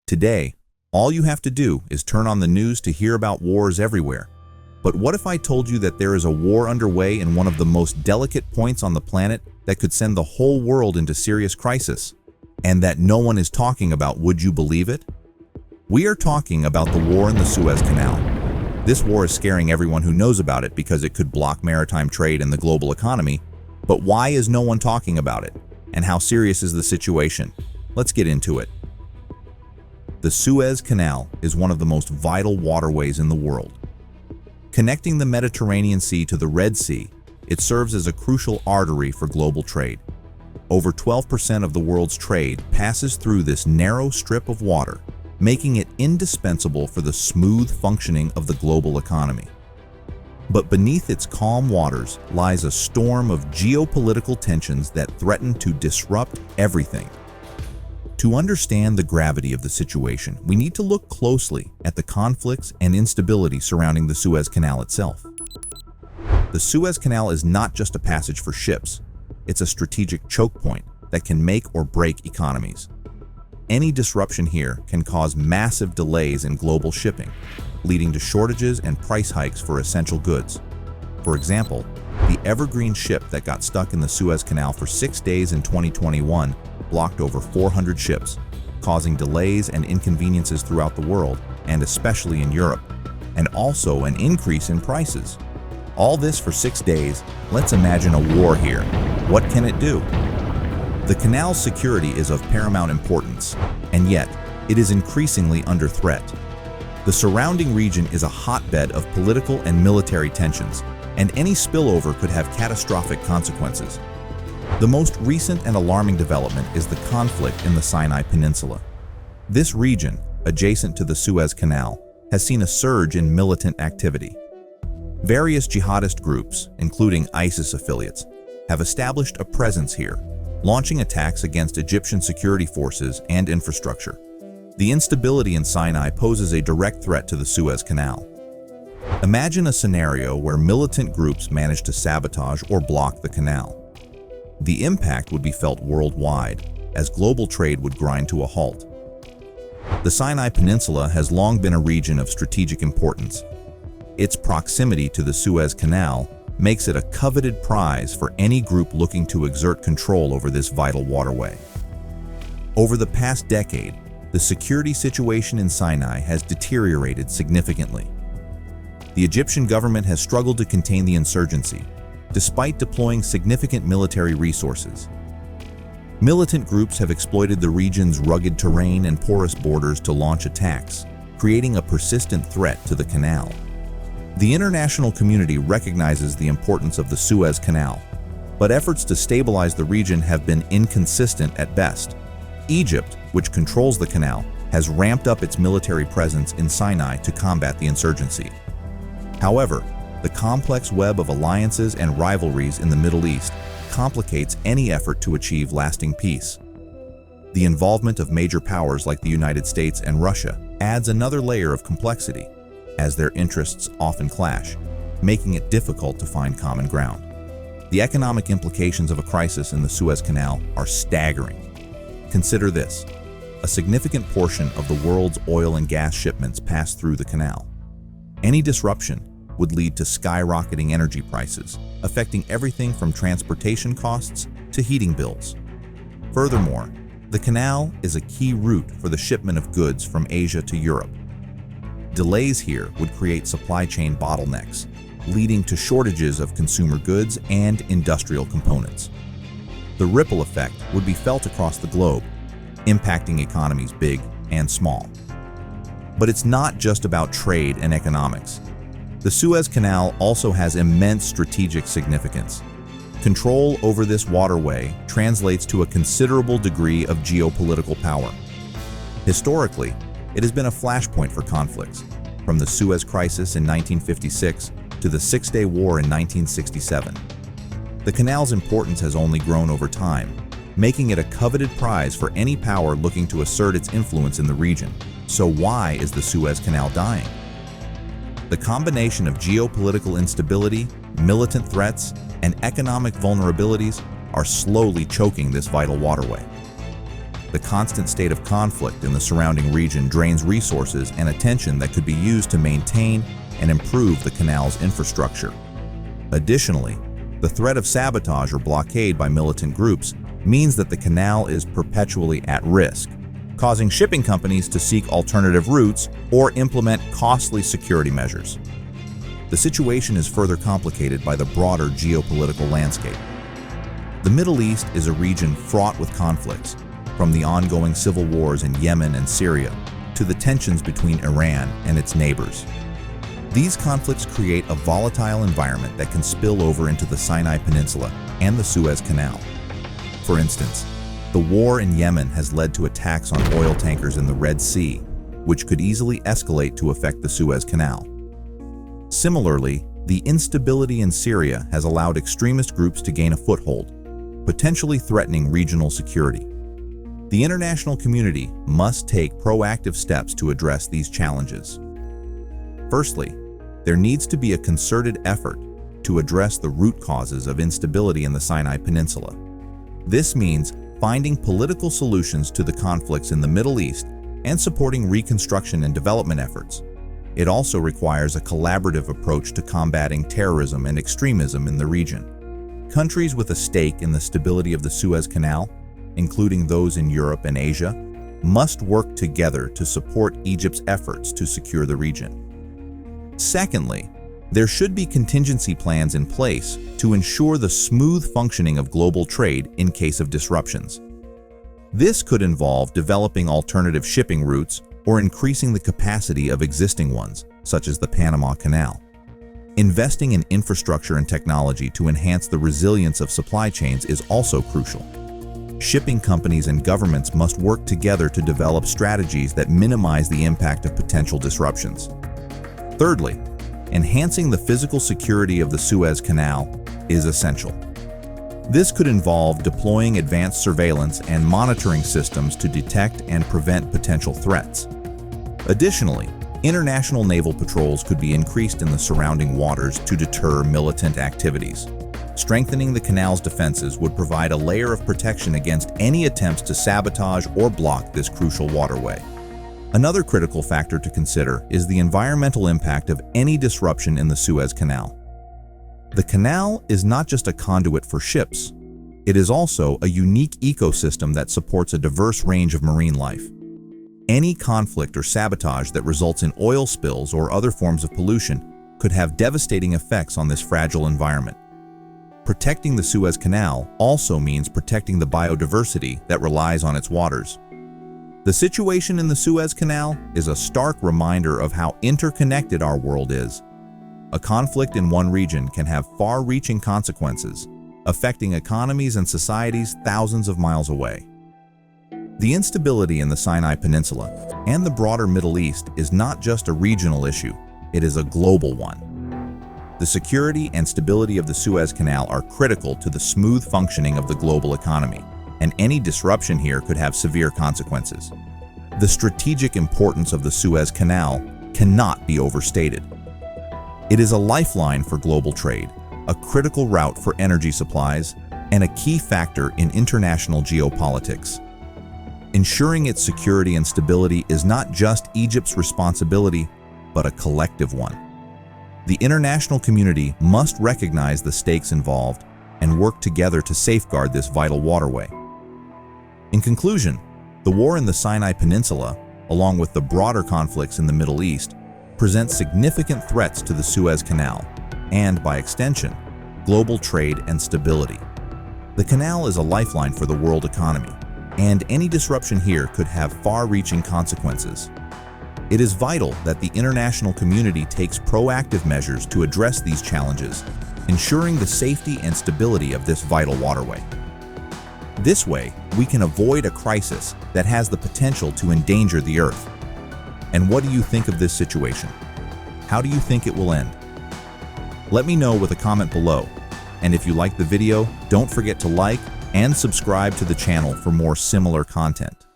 Today, all you have to do is turn on the news to hear about wars everywhere. But what if I told you that there is a war underway in one of the most delicate points on the planet that could send the whole world into serious crisis? And that no one is talking about, would you believe it? We are talking about the war in the Suez Canal. This war is scaring everyone who knows about it because it could block maritime trade and the global economy. But why is no one talking about it? And how serious is the situation? Let's get into it. The Suez Canal is one of the most vital waterways in the world. Connecting the Mediterranean Sea to the Red Sea, it serves as a crucial artery for global trade. Over 12% of the world's trade passes through this narrow strip of water, making it indispensable for the smooth functioning of the global economy. But beneath its calm waters lies a storm of geopolitical tensions that threaten to disrupt everything. To understand the gravity of the situation, we need to look closely at the conflicts and instability surrounding the Suez Canal itself. The Suez Canal is not just a passage for ships, it's a strategic choke point that can make or break economies. Any disruption here can cause massive delays in global shipping, leading to shortages and price hikes for essential goods. For example, the Evergreen ship that got stuck in the Suez Canal for 6 days in 2021 blocked over 400 ships, causing delays and inconveniences throughout the world, and especially in Europe, and also an increase in prices. All this for 6 days. Let's imagine a war here. What can it do? The canal's security is of paramount importance, and yet it is increasingly under threat. The surrounding region is a hotbed of political and military tensions, and any spillover could have catastrophic consequences. The most recent and alarming development is the conflict in the Sinai Peninsula. This region, adjacent to the Suez Canal, has seen a surge in militant activity. Various jihadist groups, including ISIS affiliates, have established a presence here, launching attacks against Egyptian security forces and infrastructure. The instability in Sinai poses a direct threat to the Suez Canal. Imagine a scenario where militant groups manage to sabotage or block the canal. The impact would be felt worldwide, as global trade would grind to a halt. The Sinai Peninsula has long been a region of strategic importance. Its proximity to the Suez Canal makes it a coveted prize for any group looking to exert control over this vital waterway. Over the past decade, the security situation in Sinai has deteriorated significantly. The Egyptian government has struggled to contain the insurgency, despite deploying significant military resources. Militant groups have exploited the region's rugged terrain and porous borders to launch attacks, creating a persistent threat to the canal. The international community recognizes the importance of the Suez Canal, but efforts to stabilize the region have been inconsistent at best. Egypt, which controls the canal, has ramped up its military presence in Sinai to combat the insurgency. However, the complex web of alliances and rivalries in the Middle East complicates any effort to achieve lasting peace. The involvement of major powers like the United States and Russia adds another layer of complexity, as their interests often clash, making it difficult to find common ground. The economic implications of a crisis in the Suez Canal are staggering. Consider this: a significant portion of the world's oil and gas shipments pass through the canal. Any disruption would lead to skyrocketing energy prices, affecting everything from transportation costs to heating bills. Furthermore, the canal is a key route for the shipment of goods from Asia to Europe. Delays here would create supply chain bottlenecks, leading to shortages of consumer goods and industrial components. The ripple effect would be felt across the globe, impacting economies big and small. But it's not just about trade and economics. The Suez Canal also has immense strategic significance. Control over this waterway translates to a considerable degree of geopolitical power. Historically, it has been a flashpoint for conflicts, from the Suez Crisis in 1956 to the Six-Day War in 1967. The canal's importance has only grown over time, making it a coveted prize for any power looking to assert its influence in the region. So why is the Suez Canal dying? The combination of geopolitical instability, militant threats, and economic vulnerabilities are slowly choking this vital waterway. The constant state of conflict in the surrounding region drains resources and attention that could be used to maintain and improve the canal's infrastructure. Additionally, the threat of sabotage or blockade by militant groups means that the canal is perpetually at risk, causing shipping companies to seek alternative routes or implement costly security measures. The situation is further complicated by the broader geopolitical landscape. The Middle East is a region fraught with conflicts, from the ongoing civil wars in Yemen and Syria to the tensions between Iran and its neighbors. These conflicts create a volatile environment that can spill over into the Sinai Peninsula and the Suez Canal. For instance, the war in Yemen has led to attacks on oil tankers in the Red Sea, which could easily escalate to affect the Suez Canal. Similarly, the instability in Syria has allowed extremist groups to gain a foothold, potentially threatening regional security. The international community must take proactive steps to address these challenges. Firstly, there needs to be a concerted effort to address the root causes of instability in the Sinai Peninsula. This means finding political solutions to the conflicts in the Middle East and supporting reconstruction and development efforts. It also requires a collaborative approach to combating terrorism and extremism in the region. Countries with a stake in the stability of the Suez Canal, including those in Europe and Asia, must work together to support Egypt's efforts to secure the region. Secondly, there should be contingency plans in place to ensure the smooth functioning of global trade in case of disruptions. This could involve developing alternative shipping routes or increasing the capacity of existing ones, such as the Panama Canal. Investing in infrastructure and technology to enhance the resilience of supply chains is also crucial. Shipping companies and governments must work together to develop strategies that minimize the impact of potential disruptions. Thirdly, enhancing the physical security of the Suez Canal is essential. This could involve deploying advanced surveillance and monitoring systems to detect and prevent potential threats. Additionally, international naval patrols could be increased in the surrounding waters to deter militant activities. Strengthening the canal's defenses would provide a layer of protection against any attempts to sabotage or block this crucial waterway. Another critical factor to consider is the environmental impact of any disruption in the Suez Canal. The canal is not just a conduit for ships. It is also a unique ecosystem that supports a diverse range of marine life. Any conflict or sabotage that results in oil spills or other forms of pollution could have devastating effects on this fragile environment. Protecting the Suez Canal also means protecting the biodiversity that relies on its waters. The situation in the Suez Canal is a stark reminder of how interconnected our world is. A conflict in one region can have far-reaching consequences, affecting economies and societies thousands of miles away. The instability in the Sinai Peninsula and the broader Middle East is not just a regional issue, it is a global one. The security and stability of the Suez Canal are critical to the smooth functioning of the global economy, and any disruption here could have severe consequences. The strategic importance of the Suez Canal cannot be overstated. It is a lifeline for global trade, a critical route for energy supplies, and a key factor in international geopolitics. Ensuring its security and stability is not just Egypt's responsibility, but a collective one. The international community must recognize the stakes involved and work together to safeguard this vital waterway. In conclusion, the war in the Sinai Peninsula, along with the broader conflicts in the Middle East, present significant threats to the Suez Canal and, by extension, global trade and stability. The canal is a lifeline for the world economy, and any disruption here could have far-reaching consequences. It is vital that the international community takes proactive measures to address these challenges, ensuring the safety and stability of this vital waterway. This way, we can avoid a crisis that has the potential to endanger the Earth. And what do you think of this situation? How do you think it will end? Let me know with a comment below. And if you liked the video, don't forget to like and subscribe to the channel for more similar content.